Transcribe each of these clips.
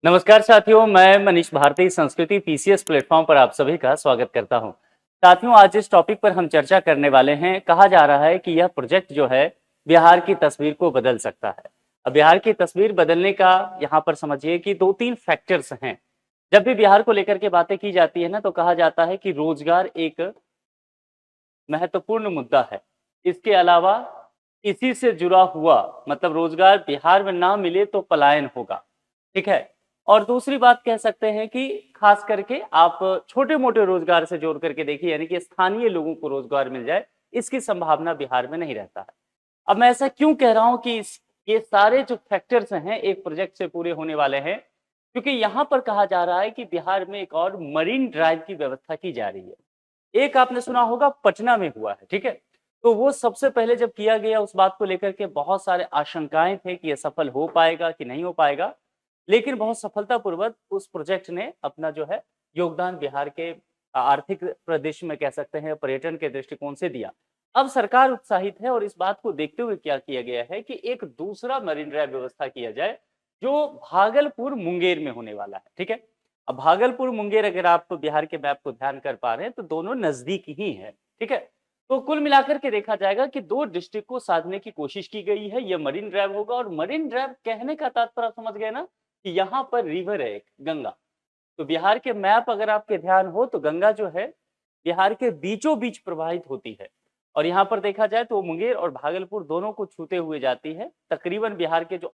नमस्कार साथियों, मैं मनीष भारती संस्कृति पीसीएस प्लेटफॉर्म पर आप सभी का स्वागत करता हूं। साथियों, आज इस टॉपिक पर हम चर्चा करने वाले हैं। कहा जा रहा है कि यह प्रोजेक्ट जो है बिहार की तस्वीर को बदल सकता है। अब बिहार की तस्वीर बदलने का यहाँ पर समझिए कि दो तीन फैक्टर्स हैं। जब भी बिहार को लेकर के बातें की जाती है ना, तो कहा जाता है कि रोजगार एक महत्वपूर्ण मुद्दा है। इसके अलावा इसी से जुड़ा हुआ मतलब रोजगार बिहार में ना मिले तो पलायन होगा, ठीक है। और दूसरी बात कह सकते हैं कि खास करके आप छोटे-मोटे रोजगार से जोड़ करके देखिए, यानी कि स्थानीय लोगों को रोजगार मिल जाए, इसकी संभावना बिहार में नहीं रहता है। अब मैं ऐसा क्यों कह रहा हूं कि ये सारे जो फैक्टर्स हैं एक प्रोजेक्ट से पूरे होने वाले हैं, क्योंकि यहाँ पर कहा जा रहा है कि बिहार में एक और मरीन ड्राइव की व्यवस्था की जा रही है। एक आपने सुना होगा पटना में हुआ है, ठीक है? तो वो सबसे पहले जब किया गया उस बात को लेकर के बहुत सारे आशंकाएँ थे कि ये सफल हो पाएगा कि नहीं हो पाएगा। लेकिन बहुत सफलतापूर्वक उस प्रोजेक्ट ने अपना जो है योगदान बिहार के आर्थिक प्रदेश में कह सकते हैं पर्यटन के दृष्टिकोण से दिया। अब सरकार उत्साहित है और इस बात को देखते हुए क्या किया गया है कि एक दूसरा मरीन ड्राइव व्यवस्था किया जाए, जो भागलपुर मुंगेर में होने वाला है, ठीक है? अब भागलपुर मुंगेर अगर आप बिहार के मैप को ध्यान कर पा रहे हैं तो दोनों नजदीक ही है, ठीक है। तो कुल मिलाकर के देखा जाएगा कि दो डिस्ट्रिक्ट को साधने की कोशिश की गई है। ये मरीन ड्राइव होगा और मरीन ड्राइव कहने का तात्पर्य आप समझ गए ना कि यहाँ पर रिवर है एक गंगा। तो बिहार के मैप अगर आपके ध्यान हो तो गंगा जो है बिहार के बीचों बीच प्रवाहित होती है और यहाँ पर देखा जाए तो मुंगेर और भागलपुर दोनों को छूते हुए जाती है। तकरीबन बिहार के जो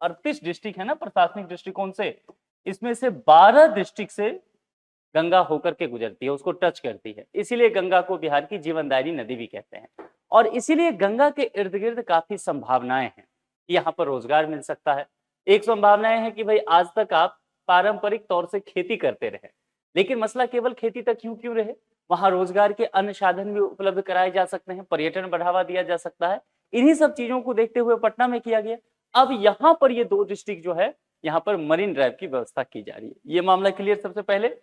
38 डिस्ट्रिक्ट है ना प्रशासनिक दृष्टिकोण से, इसमें से 12 डिस्ट्रिक्ट से गंगा होकर के गुजरती है, उसको टच करती है। इसीलिए गंगा को बिहार की जीवनदायिनी नदी भी कहते हैं और इसीलिए गंगा के इर्द गिर्द काफी संभावनाएं हैं कि यहाँ पर रोजगार मिल सकता है। एक संभावनाएं है कि भाई आज तक आप पारंपरिक तौर से खेती करते रहे, लेकिन मसला केवल खेती तक क्यों रहे, वहां रोजगार के अन्य साधन भी उपलब्ध कराए जा सकते हैं, पर्यटन बढ़ावा दिया जा सकता है। इन्हीं सब चीजों को देखते हुए पटना में किया गया। अब यहाँ पर ये दो डिस्ट्रिक्ट जो है यहाँ पर मरीन ड्राइव की व्यवस्था की जा रही है। ये मामला क्लियर सबसे पहले।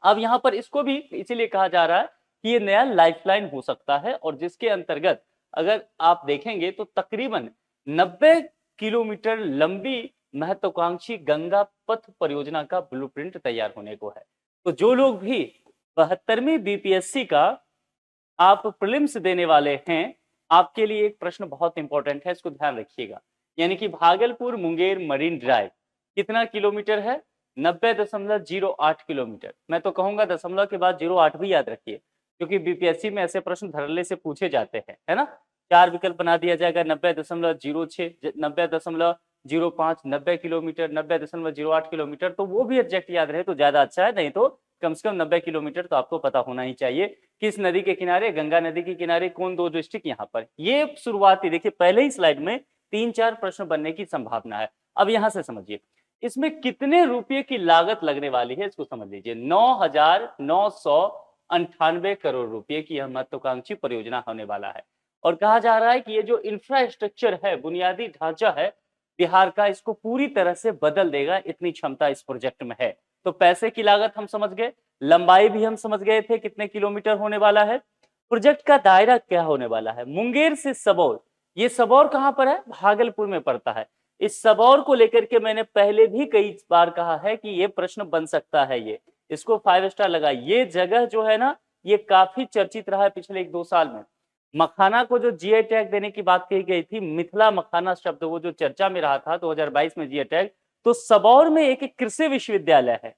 अब यहाँ पर इसको भी इसीलिए कहा जा रहा है कि ये नया लाइफलाइन हो सकता है और जिसके अंतर्गत अगर आप देखेंगे तो तकरीबन 90 किलोमीटर लंबी महत्वाकांक्षी गंगा पथ परियोजना का ब्लूप्रिंट तैयार होने को है। तो जो लोग भी 72वीं बीपीएससी का आप प्रीलिम्स देने वाले हैं, आपके लिए एक प्रश्न बहुत इंपॉर्टेंट है, इसको ध्यान रखिएगा। यानी कि भागलपुर मुंगेर मरीन ड्राइव कितना किलोमीटर है? 90.08 किलोमीटर। मैं तो कहूंगा दशमलव के बाद 08 भी याद रखिए, क्योंकि बीपीएससी में ऐसे प्रश्न धड़ल्ले से पूछे जाते हैं, है ना। 4 विकल्प बना दिया जाएगा, 90.06, 90.05, 90 किलोमीटर, 90.08 किलोमीटर। तो वो भी एग्जैक्ट याद रहे तो ज्यादा अच्छा है, नहीं तो कम से कम 90 किलोमीटर तो आपको पता होना ही चाहिए। किस नदी के किनारे? गंगा नदी के किनारे। कौन दो डिस्ट्रिक्ट यहाँ पर? ये शुरुआती देखिए, पहले ही स्लाइड में 3-4 प्रश्न बनने की संभावना है। अब यहां से समझिए इसमें कितने रुपए की लागत लगने वाली है, इसको समझ लीजिए। 9,998 करोड़ रुपए की यह महत्वाकांक्षी परियोजना होने वाला है और कहा जा रहा है कि ये जो इंफ्रास्ट्रक्चर है, बुनियादी ढांचा है बिहार का, इसको पूरी तरह से बदल देगा, इतनी क्षमता इस प्रोजेक्ट में है। तो पैसे की लागत हम समझ गए, लंबाई भी हम समझ गए थे कितने किलोमीटर होने वाला है। प्रोजेक्ट का दायरा क्या होने वाला है? मुंगेर से सबौर। ये सबौर कहां पर है? भागलपुर में पड़ता है। इस सबौर को लेकर के मैंने पहले भी कई बार कहा है कि ये प्रश्न बन सकता है। ये इसको 5 स्टार लगा। ये जगह जो है ना, ये काफी चर्चित रहा है पिछले 1-2 साल में। मखाना को जो जीआई टैग देने की बात कही गई थी, मिथिला मखाना शब्द वो जो चर्चा में रहा था 2022 में जीआई टैग, तो सबौर में एक कृषि विश्वविद्यालय है,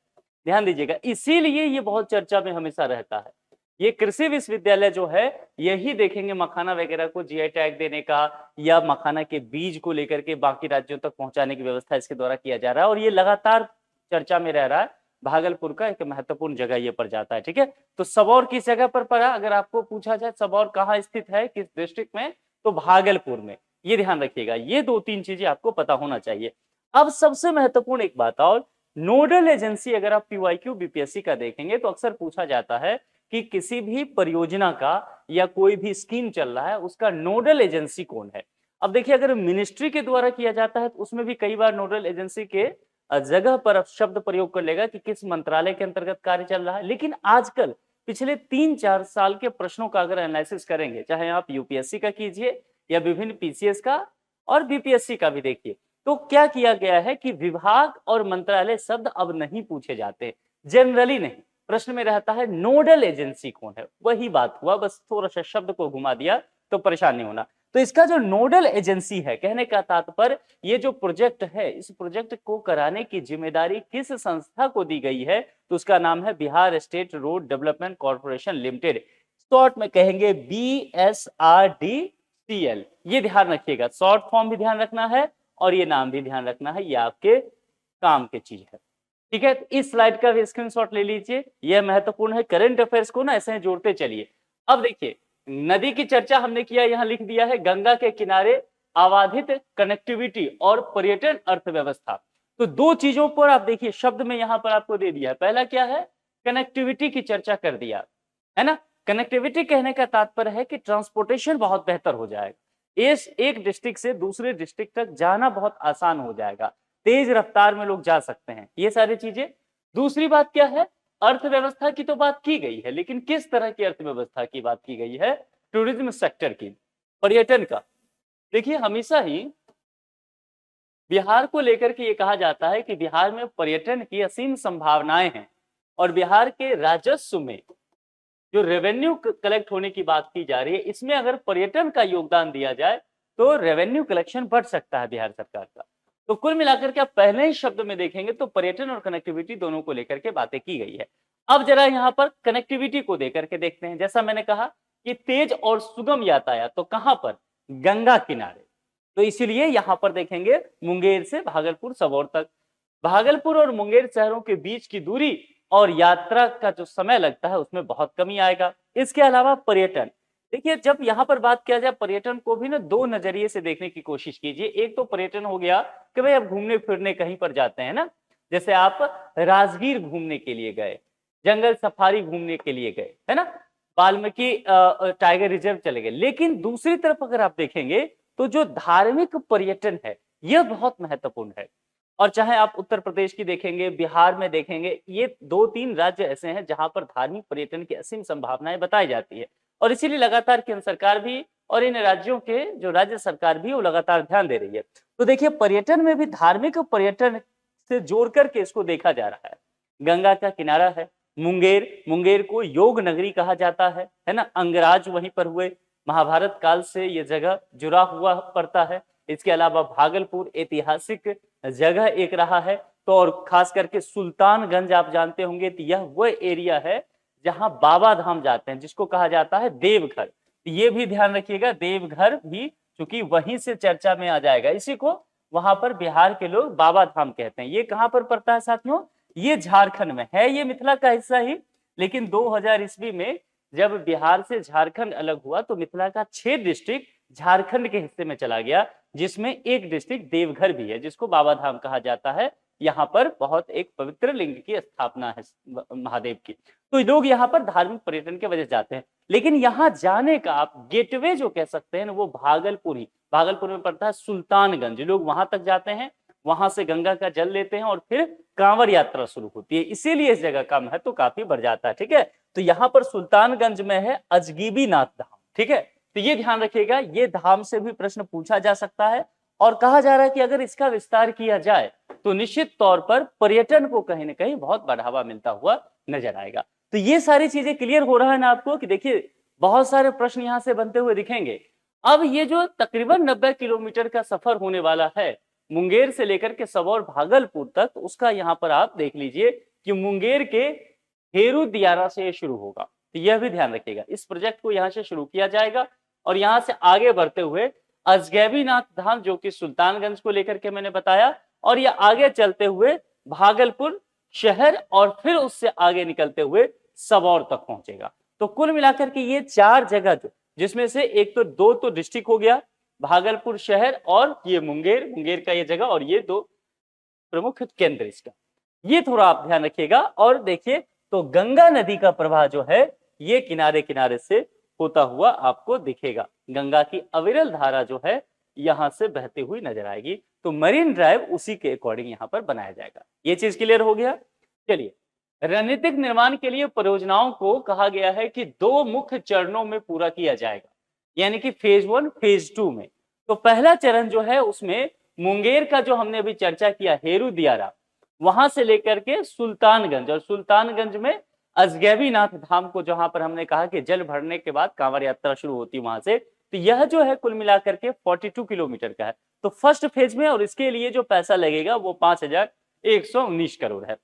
ध्यान दीजिएगा। इसीलिए ये बहुत चर्चा में हमेशा रहता है। ये कृषि विश्वविद्यालय जो है, यही देखेंगे मखाना वगैरह को जीआई टैग देने का या मखाना के बीज को लेकर के बाकी राज्यों तक पहुंचाने की व्यवस्था इसके द्वारा किया जा रहा है और ये लगातार चर्चा में रह रहा है। भागलपुर का एक महत्वपूर्ण जगह ये पड़ जाता है, ठीक है। तो सबौर किस जगह पर पड़ा? अगर आपको पूछा जाए सबौर कहाँ स्थित है, किस डिस्ट्रिक्ट में, तो भागलपुर में। ये ध्यान रखिएगा, ये 2-3 चीजें आपको पता होना चाहिए। अब सबसे महत्वपूर्ण एक बात और, नोडल एजेंसी अगर आप पीवाईक्यू बीपीएससी का देखेंगे तो अक्सर पूछा जाता है कि किसी भी परियोजना का या कोई भी स्कीम चल रहा है उसका नोडल एजेंसी कौन है। अब देखिए, अगर मिनिस्ट्री के द्वारा किया जाता है तो उसमें भी कई बार नोडल एजेंसी के जगह पर शब्द प्रयोग कर लेगा कि किस मंत्रालय के अंतर्गत कार्य चल रहा है। लेकिन आजकल पिछले 3-4 साल के प्रश्नों का अगर एनालिसिस करेंगे, चाहे आप यूपीएससी का कीजिए या विभिन्न पीसीएस का और बीपीएससी का भी देखिए, तो क्या किया गया है कि विभाग और मंत्रालय शब्द अब नहीं पूछे जाते, जनरली नहीं। प्रश्न में रहता है नोडल एजेंसी कौन है, वही बात हुआ, बस थोड़ा सा शब्द को घुमा दिया तो परेशान नहीं होना। तो इसका जो नोडल एजेंसी है, कहने का तात्पर्य ये जो प्रोजेक्ट है, इस प्रोजेक्ट को कराने की जिम्मेदारी किस संस्था को दी गई है, तो उसका नाम है Bihar state road development corporation limited, short में कहेंगे BSRDCL। ये ध्यान रखिएगा, शॉर्ट फॉर्म भी ध्यान रखना है और ये नाम भी ध्यान रखना है, ये आपके काम की चीज है। ठीक है, तो इस स्लाइड का भी स्क्रीनशॉट ले लीजिए, यह महत्वपूर्ण है। करंट अफेयर्स को ना ऐसे जोड़ते चलिए। अब देखिए, नदी की चर्चा हमने किया, यहां लिख दिया है गंगा के किनारे अबाधित कनेक्टिविटी और पर्यटन अर्थव्यवस्था। तो दो चीजों पर आप देखिए, शब्द में यहां पर आपको दे दिया है। पहला क्या है, कनेक्टिविटी की चर्चा कर दिया है ना। कनेक्टिविटी कहने का तात्पर्य है कि ट्रांसपोर्टेशन बहुत बेहतर हो जाएगा, इस एक डिस्ट्रिक्ट से दूसरे डिस्ट्रिक्ट तक जाना बहुत आसान हो जाएगा, तेज रफ्तार में लोग जा सकते हैं, ये सारी चीजें। दूसरी बात क्या है, अर्थव्यवस्था की तो बात की गई है, लेकिन किस तरह की अर्थव्यवस्था की बात की गई है, टूरिज्म सेक्टर की, पर्यटन का। देखिए, हमेशा ही बिहार को लेकर के ये कहा जाता है कि बिहार में पर्यटन की असीम संभावनाएं हैं, और बिहार के राजस्व में जो रेवेन्यू कलेक्ट होने की बात की जा रही है, इसमें अगर पर्यटन का योगदान दिया जाए तो रेवेन्यू कलेक्शन बढ़ सकता है बिहार सरकार का। तो कुल मिलाकर के आप पहले ही शब्द में देखेंगे तो पर्यटन और कनेक्टिविटी दोनों को लेकर के बातें की गई है। अब जरा यहाँ पर कनेक्टिविटी को देकर के देखते हैं। जैसा मैंने कहा कि तेज और सुगम यातायात तो कहां पर, गंगा किनारे। तो इसीलिए यहां पर देखेंगे मुंगेर से भागलपुर सबौर तक, भागलपुर और मुंगेर शहरों के बीच की दूरी और यात्रा का जो समय लगता है उसमें बहुत कमी आएगा। इसके अलावा पर्यटन, देखिए जब यहाँ पर बात किया जाए पर्यटन को भी ना दो नजरिए से देखने की कोशिश कीजिए। एक तो पर्यटन हो गया कि भाई आप घूमने फिरने कहीं पर जाते हैं ना, जैसे आप राजगीर घूमने के लिए गए, जंगल सफारी घूमने के लिए गए, है ना, वाल्मीकि टाइगर रिजर्व चले गए। लेकिन दूसरी तरफ अगर आप देखेंगे तो जो धार्मिक पर्यटन है यह बहुत महत्वपूर्ण है। और चाहे आप उत्तर प्रदेश की देखेंगे, बिहार में देखेंगे, ये 2-3 राज्य ऐसे हैं जहां पर धार्मिक पर्यटन की असीम संभावनाएं बताई जाती है। और इसीलिए लगातार केंद्र सरकार भी और इन राज्यों के जो राज्य सरकार भी वो लगातार ध्यान दे रही है। तो देखिए, पर्यटन में भी धार्मिक पर्यटन से जोड़ करके इसको देखा जा रहा है। गंगा का किनारा है मुंगेर, मुंगेर को योग नगरी कहा जाता है ना, अंगराज वहीं पर हुए, महाभारत काल से ये जगह जुड़ा हुआ पड़ता है। इसके अलावा भागलपुर ऐतिहासिक जगह एक रहा है। तो और खास करके सुल्तानगंज आप जानते होंगे, तो यह वो एरिया है जहां बाबा धाम जाते हैं, जिसको कहा जाता है देवघर। ये भी ध्यान रखिएगा, देवघर भी चूंकि वहीं से चर्चा में आ जाएगा, इसी को वहां पर बिहार के लोग बाबा धाम कहते हैं। ये कहां पर पड़ता है साथियों, ये झारखंड में है, ये मिथिला का हिस्सा ही। लेकिन 2000 ईस्वी में जब बिहार से झारखंड अलग हुआ तो मिथिला का 6 डिस्ट्रिक्ट झारखंड के हिस्से में चला गया, जिसमें एक डिस्ट्रिक्ट देवघर भी है, जिसको बाबा धाम कहा जाता है। यहाँ पर बहुत एक पवित्र लिंग की स्थापना है महादेव की। तो लोग यहाँ पर धार्मिक पर्यटन के वजह से जाते हैं। लेकिन यहाँ जाने का आप गेटवे जो कह सकते हैं वो भागलपुर ही, भागलपुर में पड़ता है सुल्तानगंज, लोग वहां तक जाते हैं, वहां से गंगा का जल लेते हैं और फिर कांवड़ यात्रा शुरू होती है। इसीलिए इस जगह का महत्व तो काफी बढ़ जाता है। ठीक है, तो यहाँ पर सुल्तानगंज में है अजगीबी नाथ धाम। ठीक है, तो ये ध्यान रखिएगा, ये धाम से भी प्रश्न पूछा जा सकता है। और कहा जा रहा है कि अगर इसका विस्तार किया जाए तो निश्चित तौर पर पर्यटन को कहीं ना कहीं बहुत बढ़ावा मिलता हुआ नजर आएगा। तो ये सारी चीजें क्लियर हो रहा है ना आपको, कि देखिए बहुत सारे प्रश्न यहां से बनते हुए दिखेंगे। अब ये जो तकरीबन 90 किलोमीटर का सफर होने वाला है मुंगेर से लेकर के सबौर भागलपुर तक, उसका यहाँ पर आप देख लीजिए कि मुंगेर के हेरू दियारा से ये शुरू होगा। तो यह भी ध्यान रखिएगा, इस प्रोजेक्ट को यहाँ से शुरू किया जाएगा और यहाँ से आगे बढ़ते हुए अजगैबीनाथ धाम जो कि सुल्तानगंज को लेकर के मैंने बताया, और ये आगे चलते हुए भागलपुर शहर और फिर उससे आगे निकलते हुए सबौर तक पहुंचेगा। तो कुल मिलाकर के ये 4 जगह, जिसमें से एक तो 2 तो डिस्ट्रिक्ट हो गया, भागलपुर शहर और ये मुंगेर, मुंगेर का ये जगह, और ये 2 प्रमुख केंद्र इसका, ये थोड़ा आप ध्यान रखिएगा। और देखिए तो गंगा नदी का प्रवाह जो है ये किनारे किनारे से होता हुआ आपको दिखेगा। गंगा की अविरल धारा जो है यहां से बहती हुई नजर आएगी। तो मरीन ड्राइव उसी के अकॉर्डिंग यहां पर बनाया जाएगा। ये चीज क्लियर हो गया। चलिए, रणनीतिक निर्माण के लिए परियोजनाओं को कहा गया है कि 2 मुख्य चरणों में पूरा किया जाएगा, यानी कि फेज 1 फेज 2 में। तो पहला चरण जो है उसमें मुंगेर का जो हमने अभी चर्चा किया हेरू दियारा, वहां से लेकर के सुल्तानगंज, और सुल्तानगंज में अजगैबीनाथ धाम को जहां पर हमने कहा कि जल भरने के बाद कांवड़ यात्रा शुरू होती है वहां से, तो यह जो है कुल मिलाकर के 42 किलोमीटर का है। तो फर्स्ट फेज में, और इसके लिए जो पैसा लगेगा वो 5,119 करोड़ है,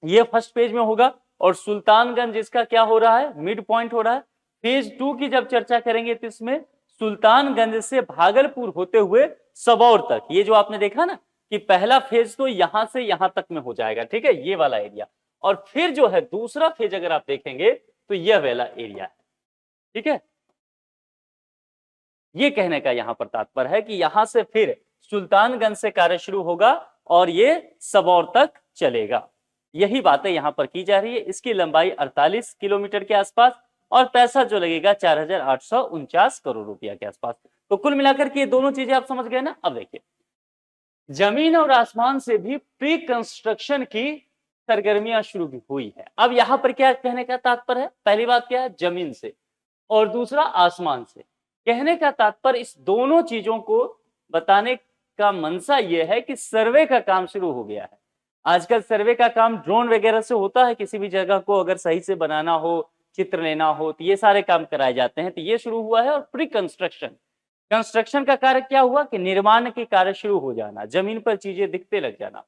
ये फर्स्ट फेज में होगा। और सुल्तानगंज इसका क्या हो रहा है, मिड पॉइंट हो रहा है। फेज 2 की जब चर्चा करेंगे तो इसमें सुल्तानगंज से भागलपुर होते हुए सबौर तक, ये जो आपने देखा ना कि पहला फेज तो यहां से यहां तक में हो जाएगा, ठीक है, ये वाला एरिया। और फिर जो है दूसरा फेज अगर आप देखेंगे तो यह वाला एरिया है, ठीक है। ये कहने का यहां पर तात्पर्य है कि यहां से फिर सुल्तानगंज से कार्य शुरू होगा और ये सबौर तक चलेगा, यही बातें यहां पर की जा रही है। इसकी लंबाई 48 किलोमीटर के आसपास और पैसा जो लगेगा 4,849 करोड़ रुपया के आसपास। तो कुल मिलाकर के ये दोनों चीजें आप समझ गए ना। अब देखिए, जमीन और आसमान से भी प्री कंस्ट्रक्शन की सरगर्मियां शुरू भी हुई है। अब यहां पर क्या कहने का तात्पर्य है, पहली बात क्या है, जमीन से, और दूसरा आसमान से। कहने का तात्पर्य इस दोनों चीजों को बताने का मंशा यह है कि सर्वे का काम शुरू हो गया है। आजकल सर्वे का काम ड्रोन वगैरह से होता है, किसी भी जगह को अगर सही से बनाना हो, चित्र लेना हो, तो ये सारे काम कराए जाते हैं। तो ये शुरू हुआ है। और प्री कंस्ट्रक्शन, कंस्ट्रक्शन का कार्य क्या हुआ कि निर्माण के कार्य शुरू हो जाना, जमीन पर चीजें दिखते लग जाना।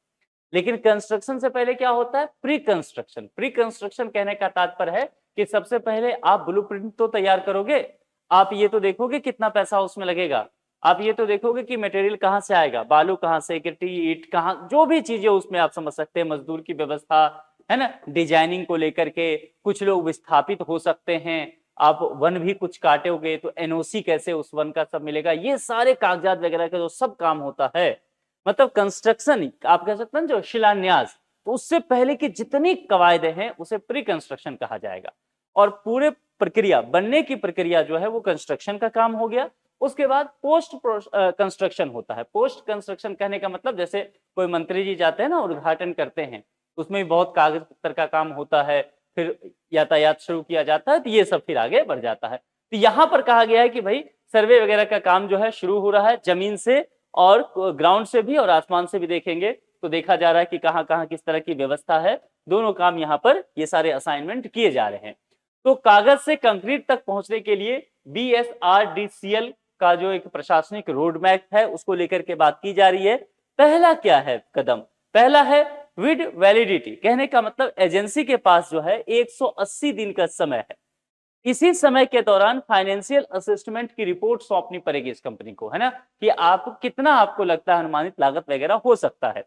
लेकिन कंस्ट्रक्शन से पहले क्या होता है, प्री कंस्ट्रक्शन। प्री कंस्ट्रक्शन कहने का तात्पर्य है कि सबसे पहले आप ब्लूप्रिंट तो तैयार करोगे, आप ये तो देखोगे कितना पैसा उसमें लगेगा, आप ये तो देखोगे कि मटेरियल कहाँ से आएगा, बालू कहाँ से, गिट्टी, ईंट कहाँ, जो भी चीजें उसमें आप समझ सकते हैं, मजदूर की व्यवस्था है ना, डिजाइनिंग को लेकर के कुछ लोग विस्थापित हो सकते हैं, आप वन भी कुछ काटोगे तो एनओसी कैसे उस वन का सब मिलेगा, ये सारे कागजात वगैरह का जो सब काम होता है, मतलब कंस्ट्रक्शन आप कह सकते हैं जो शिलान्यास, तो उससे पहले की जितनी कवायदे हैं उसे प्री कंस्ट्रक्शन कहा जाएगा। और पूरे प्रक्रिया, बनने की प्रक्रिया जो है वो कंस्ट्रक्शन का काम हो गया। उसके बाद पोस्ट कंस्ट्रक्शन होता है। पोस्ट कंस्ट्रक्शन कहने का मतलब जैसे कोई मंत्री जी जाते हैं ना, उद्घाटन करते हैं, उसमें बहुत कागज पत्र का काम होता है, फिर यातायात शुरू किया जाता है, तो ये सब फिर आगे बढ़ जाता है। तो यहाँ पर कहा गया है कि भाई सर्वे वगैरह का काम जो है शुरू हो रहा है, जमीन से और ग्राउंड से भी और आसमान से भी देखेंगे तो देखा जा रहा है कि कहाँ कहाँ किस तरह की व्यवस्था है। दोनों काम यहाँ पर ये सारे असाइनमेंट किए जा रहे हैं। तो कागज से कंक्रीट तक पहुंचने के लिए BSRDCL का जो एक प्रशासनिक रोड मैप है उसको लेकर के बात की जा रही है। पहला क्या है कदम, पहला है विद वैलिडिटी, कहने का मतलब एजेंसी के पास जो है 180 दिन का समय है। इसी समय के दौरान फाइनेंशियल असेसमेंट की रिपोर्ट सौंपनी पड़ेगी इस कंपनी को, है ना, कि आप कितना आपको लगता है अनुमानित लागत वगैरह हो सकता है।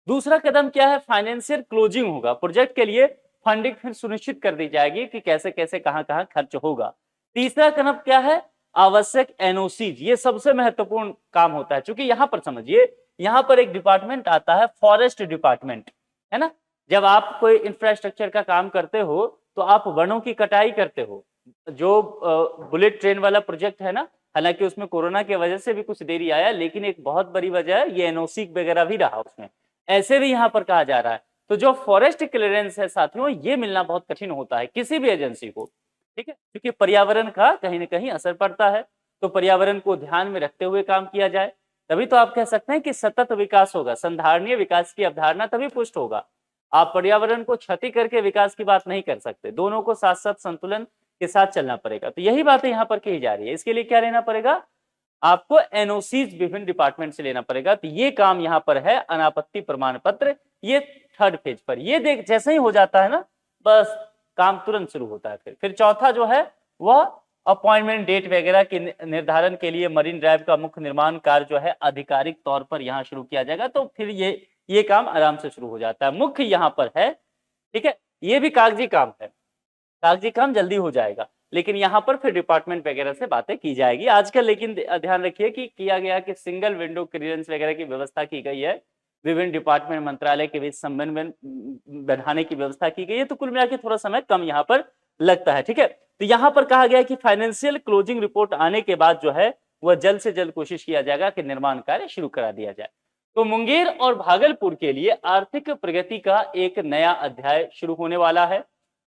दूसरा कदम क्या है, फाइनेंशियल क्लोजिंग होगा, प्रोजेक्ट के लिए फंडिंग फिर सुनिश्चित कर दी जाएगी कि कैसे कैसे कहां कहां खर्च होगा। तीसरा कदम क्या है, आवश्यक एनओसी, ये सबसे महत्वपूर्ण काम होता है। क्योंकि यहाँ पर समझिए, यहाँ पर एक डिपार्टमेंट आता है फॉरेस्ट डिपार्टमेंट, है ना। जब आप कोई इंफ्रास्ट्रक्चर का काम करते हो तो आप वनों की कटाई करते हो। जो बुलेट ट्रेन वाला प्रोजेक्ट है ना, हालांकि उसमें कोरोना की वजह से भी कुछ देरी आया, लेकिन एक बहुत बड़ी वजह है ये एनओसी वगैरह भी रहा उसमें। ऐसे भी यहाँ पर कहा जा रहा है। तो जो फॉरेस्ट क्लियरेंस है साथियों, ये मिलना बहुत कठिन होता है किसी भी एजेंसी को, ठीक है, क्योंकि पर्यावरण का कहीं ना कहीं असर पड़ता है। तो पर्यावरण को ध्यान में रखते हुए काम किया जाए, तभी तो आप कह सकते हैं कि सतत विकास होगा, संधारणीय विकास की अवधारणा तभी पुष्ट होगा। आप पर्यावरण को क्षति करके विकास की बात नहीं कर सकते, दोनों को साथ साथ संतुलन के साथ चलना पड़ेगा। तो यही बातें यहाँ पर कही जा रही है। इसके लिए क्या लेना पड़ेगा, आपको एनओसीज विभिन्न डिपार्टमेंट से लेना पड़ेगा। तो ये काम यहाँ पर है, अनापत्ति प्रमाण पत्र, ये थर्ड फेज पर, ये देख जैसे ही हो जाता है ना, बस काम तुरंत शुरू होता है। फिर चौथा जो है वह अपॉइंटमेंट डेट वगैरह के निर्धारण के लिए मरीन ड्राइव का मुख्य निर्माण कार्य जो है आधिकारिक तौर पर यहाँ शुरू किया जाएगा। तो फिर ये काम आराम से शुरू हो जाता है। मुख्य यहाँ पर है, ठीक है, ये भी कागजी काम है, कागजी काम जल्दी हो जाएगा, लेकिन यहाँ पर फिर डिपार्टमेंट वगैरह से बातें की जाएगी आजकल। लेकिन ध्यान रखिए कि किया गया कि सिंगल विंडो क्लियरेंस वगैरह की व्यवस्था की गई है, विभिन्न डिपार्टमेंट मंत्रालय के बीच समन्वय बढ़ाने की व्यवस्था की गई है। तो कुल मिला के थोड़ा समय कम यहाँ पर लगता है, ठीक है। तो यहाँ पर कहा गया कि फाइनेंशियल क्लोजिंग रिपोर्ट आने के बाद जो है वह जल्द से जल्द कोशिश किया जाएगा कि निर्माण कार्य शुरू करा दिया जाए। तो मुंगेर और भागलपुर के लिए आर्थिक प्रगति का एक नया अध्याय शुरू होने वाला है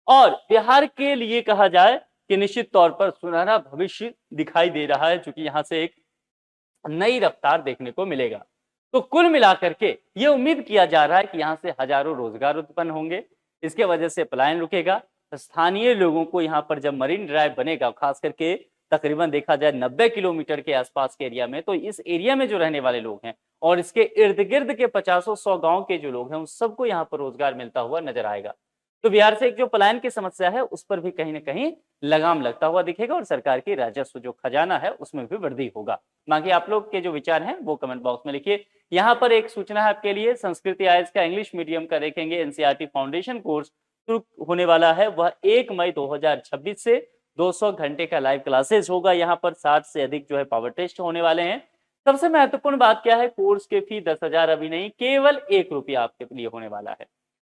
और बिहार के लिए कहा जाए कि निश्चित तौर पर सुनहरा भविष्य दिखाई दे रहा है, क्योंकि यहाँ से एक नई रफ्तार देखने को मिलेगा। तो कुल मिलाकर के ये उम्मीद किया जा रहा है कि यहाँ से हजारों रोजगार उत्पन्न होंगे, इसके वजह से पलायन रुकेगा। स्थानीय लोगों को यहाँ पर जब मरीन ड्राइव बनेगा, खास करके तकरीबन देखा जाए 90 किलोमीटर के आसपास के एरिया में, तो इस एरिया में जो रहने वाले लोग हैं और इसके इर्द गिर्द के 50-100 गांव के जो लोग हैं, उन सबको यहाँ पर रोजगार मिलता हुआ नजर आएगा। तो बिहार से एक जो पलायन की समस्या है उस पर भी कहीं ना कहीं लगाम लगता हुआ दिखेगा और सरकार की राजस्व जो खजाना है उसमें भी वृद्धि होगा। बाकी आप लोग के जो विचार हैं वो कमेंट बॉक्स में लिखिए। यहाँ पर एक सूचना है आपके लिए, संस्कृति आईएएस का इंग्लिश मीडियम का देखेंगे एनसीईआरटी फाउंडेशन कोर्स शुरू होने वाला है। वह 1 मई 2026 से 200 घंटे का लाइव क्लासेस होगा। यहाँ पर 60 से अधिक जो है पावर टेस्ट होने वाले हैं। सबसे महत्वपूर्ण बात क्या है, कोर्स के फी 10,000 अभी नहीं, केवल 1 रुपया आपके लिए होने वाला है।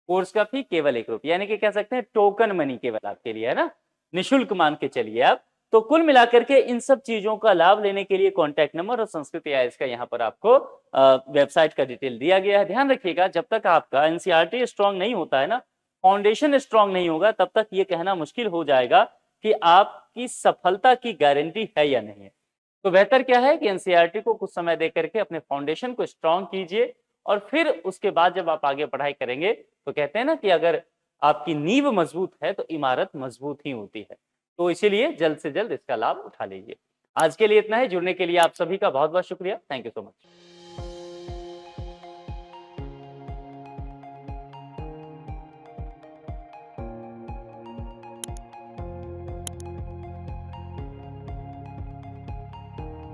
कोर्स का फी केवल 1 रुपया, यानी कि कह सकते हैं टोकन मनी केवल आपके लिए, है ना, निःशुल्क मान के चलिए आप। तो कुल मिलाकर के इन सब चीजों का लाभ लेने के लिए कॉन्टैक्ट नंबर और संस्कृति आईएएस का यहाँ पर आपको वेबसाइट का डिटेल दिया गया है। ध्यान रखिएगा, जब तक आपका एनसीईआरटी स्ट्रांग नहीं होता है ना, फाउंडेशन स्ट्रांग नहीं होगा, तब तक ये कहना मुश्किल हो जाएगा कि आपकी सफलता की गारंटी है या नहीं है। तो बेहतर क्या है कि एनसीईआरटी को कुछ समय दे करके अपने फाउंडेशन को स्ट्रांग कीजिए और फिर उसके बाद जब आप आगे पढ़ाई करेंगे तो कहते हैं ना कि अगर आपकी नींव मजबूत है तो इमारत मजबूत ही होती है। तो इसीलिए जल्द से जल्द इसका लाभ उठा लीजिए। आज के लिए इतना है। जुड़ने के लिए आप सभी का बहुत बहुत शुक्रिया। Thank you so much.